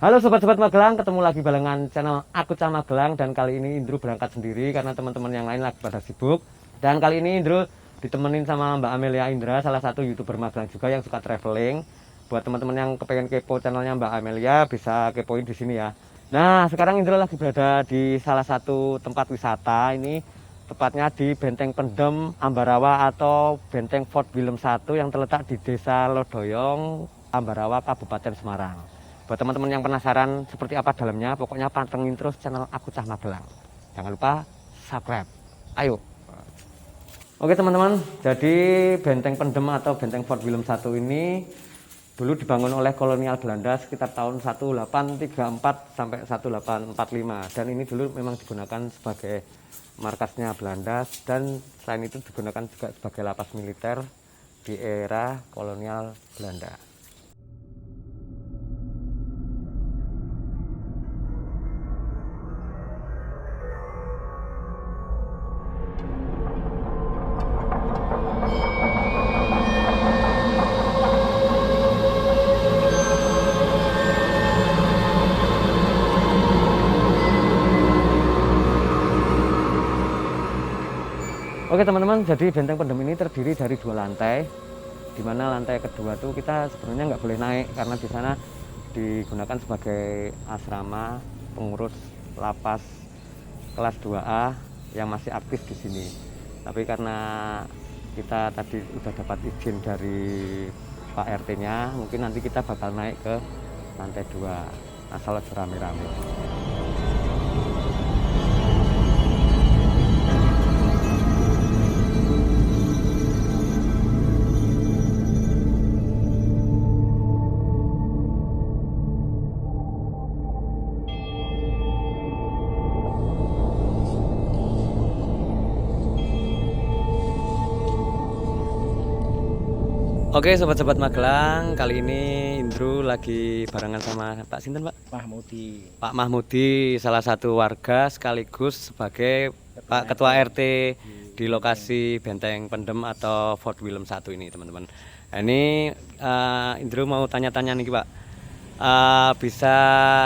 Halo sobat-sobat Magelang, ketemu lagi barengan channel Aku Cah Magelang. Dan kali ini Indro berangkat sendiri karena teman-teman yang lain lagi pada sibuk. Dan kali ini Indro ditemenin sama Mbak Amelia Indra, salah satu YouTuber Magelang juga yang suka traveling. Buat teman-teman yang kepengen kepo channelnya Mbak Amelia, bisa kepoin di sini ya. Nah, sekarang Indro lagi berada di salah satu tempat wisata. Ini tepatnya di Benteng Pendem Ambarawa atau Benteng Fort Willem I yang terletak di Desa Lodoyong, Ambarawa, Kabupaten Semarang. Buat teman-teman yang penasaran seperti apa dalamnya, pokoknya pantengin terus channel Aku Cah Magelang. Jangan lupa subscribe. Ayo. Oke teman-teman, jadi Benteng Pendem atau Benteng Fort Willem I ini dulu dibangun oleh kolonial Belanda sekitar tahun 1834 sampai 1845. Dan ini dulu memang digunakan sebagai markasnya Belanda, dan selain itu digunakan juga sebagai lapas militer di era kolonial Belanda. Oke teman-teman, jadi Benteng Pendem ini terdiri dari 2 lantai, di mana lantai kedua tuh kita sebenarnya nggak boleh naik karena di sana digunakan sebagai asrama pengurus lapas kelas 2A yang masih aktif di sini. Tapi karena kita tadi udah dapat izin dari Pak RT-nya, mungkin nanti kita bakal naik ke lantai 2 asal rame-rame. Oke sobat-sobat Magelang, kali ini Indro lagi barengan sama Pak Sinten Pak? Mahmudi. Pak Mahmudi, salah satu warga sekaligus sebagai Pak Ketua RT di lokasi Benteng Pendem atau Fort Willem I ini teman-teman. Nah, ini Indro mau tanya-tanya nih Pak, bisa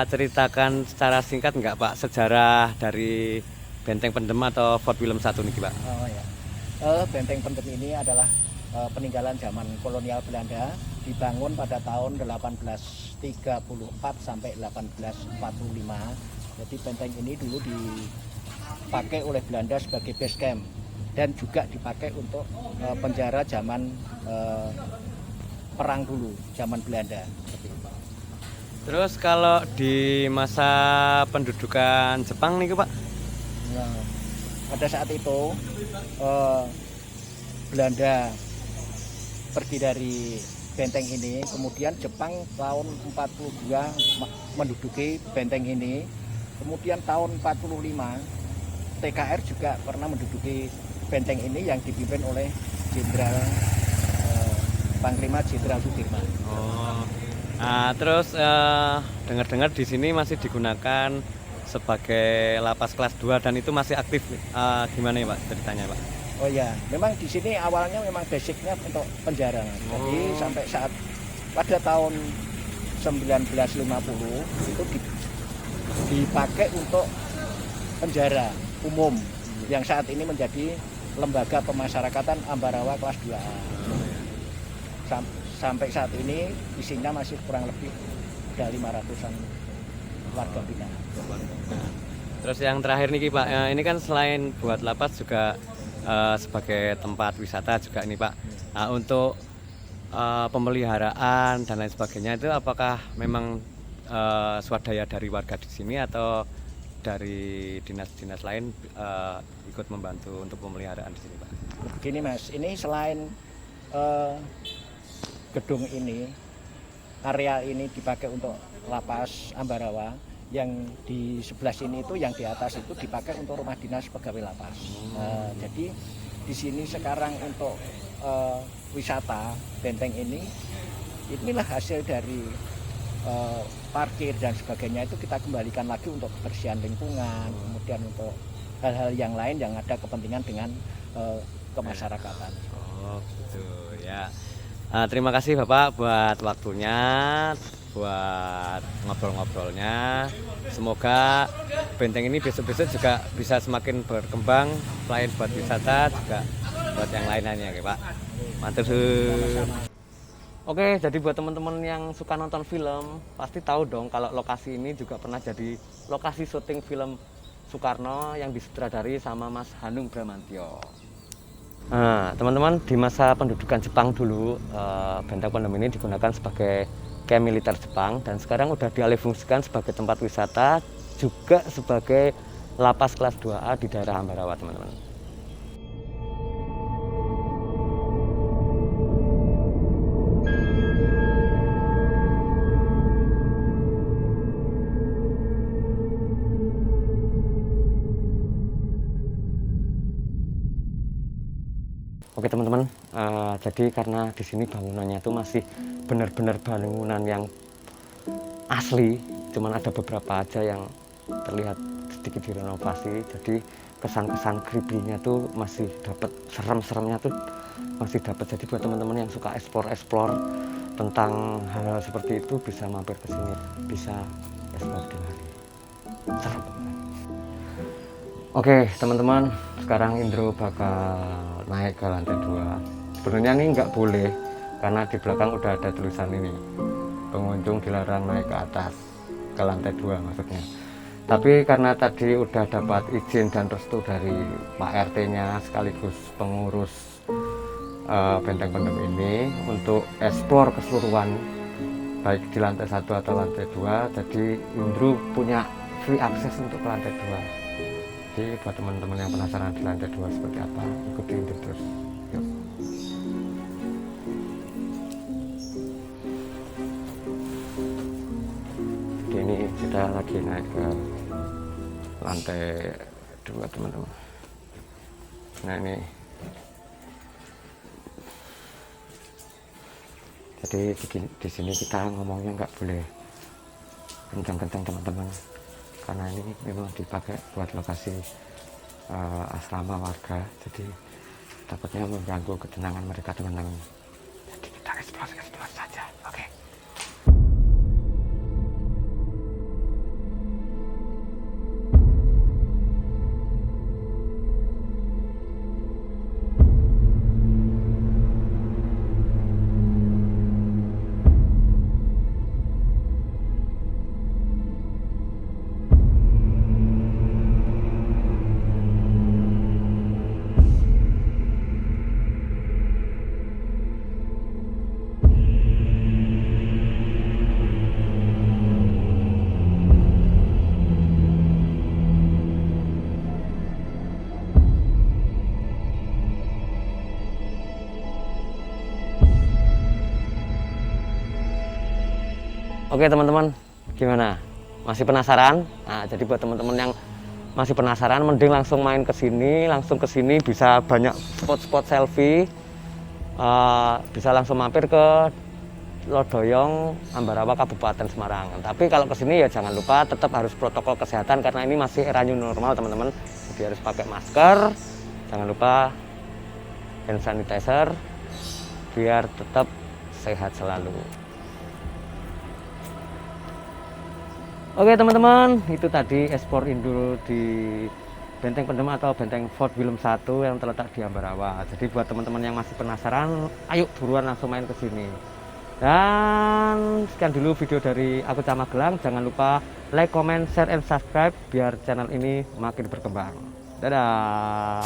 ceritakan secara singkat nggak Pak sejarah dari Benteng Pendem atau Fort Willem I ini Pak? Oh ya. Benteng Pendem ini adalah peninggalan zaman kolonial Belanda, dibangun pada tahun 1834 sampai 1845. Jadi benteng ini dulu dipakai oleh Belanda sebagai base camp dan juga dipakai untuk penjara zaman perang dulu, zaman Belanda. Terus kalau di masa pendudukan Jepang nih Pak? Nah, pada saat itu Belanda pergi dari benteng ini, kemudian Jepang tahun 42 menduduki benteng ini, kemudian tahun 45 TKR juga pernah menduduki benteng ini yang dipimpin oleh Jenderal Panglima Jenderal Sudirman. Oh. Nah, terus dengar-dengar di sini masih digunakan sebagai lapas kelas 2 dan itu masih aktif. Gimana ya Pak ceritanya Pak? Oh ya, memang di sini awalnya memang basicnya untuk penjara. Jadi sampai saat pada tahun 1950 itu dipakai untuk penjara umum yang saat ini menjadi lembaga pemasyarakatan Ambarawa kelas 2A. Sampai saat ini isinya masih kurang lebih ada 500-an warga binaan. Terus yang terakhir nih Pak, ini kan selain buat lapas juga sebagai tempat wisata juga ini Pak. Nah, untuk pemeliharaan dan lain sebagainya itu apakah memang swadaya dari warga di sini atau dari dinas-dinas lain ikut membantu untuk pemeliharaan di sini Pak? Begini Mas, ini selain gedung ini, area ini dipakai untuk lapas Ambarawa, yang di sebelah sini itu yang di atas itu dipakai untuk rumah dinas pegawai lapas. Jadi di sini sekarang untuk wisata benteng ini, inilah hasil dari parkir dan sebagainya itu kita kembalikan lagi untuk kebersihan lingkungan, kemudian untuk hal-hal yang lain yang ada kepentingan dengan kemasyarakatan. Oh gitu ya. Terima kasih Bapak buat waktunya. buat ngobrol-ngobrolnya. Semoga benteng ini besok-besok juga bisa semakin berkembang selain buat wisata juga buat yang lain-lainnya ya Pak. Matur suwun. Oke, jadi buat teman-teman yang suka nonton film pasti tahu dong kalau lokasi ini juga pernah jadi lokasi syuting film Soekarno yang disutradari sama Mas Hanung Bramantyo. Nah, teman-teman, di masa pendudukan Jepang dulu, Benteng Pendem ini digunakan sebagai camp militer Jepang dan sekarang udah dialihfungsikan sebagai tempat wisata, juga sebagai lapas kelas 2A di daerah Ambarawa, teman-teman. Oke teman-teman, jadi karena di sini bangunannya itu masih benar-benar bangunan yang asli, cuman ada beberapa aja yang terlihat sedikit direnovasi, jadi kesan-kesan creepy-nya tuh masih dapat, serem-seremnya tuh masih dapat. Jadi buat teman-teman yang suka explore tentang hal-hal seperti itu bisa mampir ke sini, bisa explore di hari. Serem. Oke teman-teman, sekarang Indro bakal naik ke lantai 2. Sebenarnya ini nggak boleh karena di belakang udah ada tulisan ini, pengunjung dilarang naik ke atas, ke lantai 2 maksudnya. Tapi karena tadi udah dapat izin dan restu dari Pak RT-nya sekaligus pengurus Benteng Pendem ini untuk eksplor keseluruhan baik di lantai 1 atau lantai 2, jadi Indro punya free akses untuk ke lantai 2. Jadi buat teman-teman yang penasaran di lantai 2 seperti apa, ikuti Indro terus. Yuk. Jadi ini kita lagi naik ke lantai 2 teman-teman. Nah ini, jadi di sini kita ngomongnya nggak boleh kencang-kencang teman-teman, karena ini memang dipakai buat lokasi asrama warga, jadi takutnya mengganggu ketenangan mereka teman-teman. Jadi kita explore saja, oke. Oke teman-teman, gimana? Masih penasaran? Nah, jadi buat teman-teman yang masih penasaran, mending langsung main ke sini, bisa banyak spot-spot selfie, bisa langsung mampir ke Lodoyong, Ambarawa, Kabupaten Semarang. Tapi kalau ke sini ya jangan lupa tetap harus protokol kesehatan karena ini masih era new normal teman-teman. Jadi harus pakai masker, jangan lupa hand sanitizer, biar tetap sehat selalu. Oke teman-teman, itu tadi ekspor Indro di Benteng Pendem atau Benteng Fort William I yang terletak di Ambarawa. Jadi buat teman-teman yang masih penasaran, ayo buruan langsung main ke sini. Dan sekian dulu video dari aku Camagelang. Jangan lupa like, comment, share, and subscribe biar channel ini makin berkembang. Dadah.